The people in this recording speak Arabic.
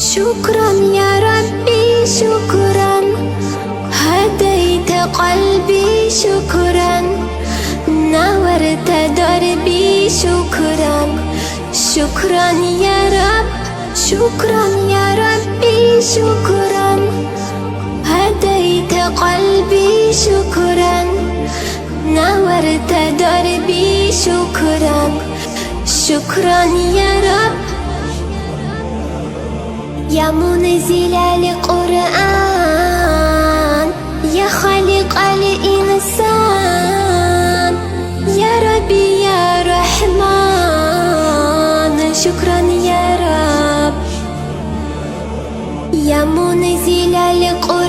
شكرا يا ربي شكرا، هديت قلبي شكرا، نورت دربي شكرا. شكرا يا رب، شكرا يا ربي شكرا، هديت قلبي شكرا، نورت دربي شكرا. شكرا يا رب. يا منزل القرآن، يا خالق الإنسان، يا ربي يا رحمن، شكرا يا رب. يا منزل القرآن،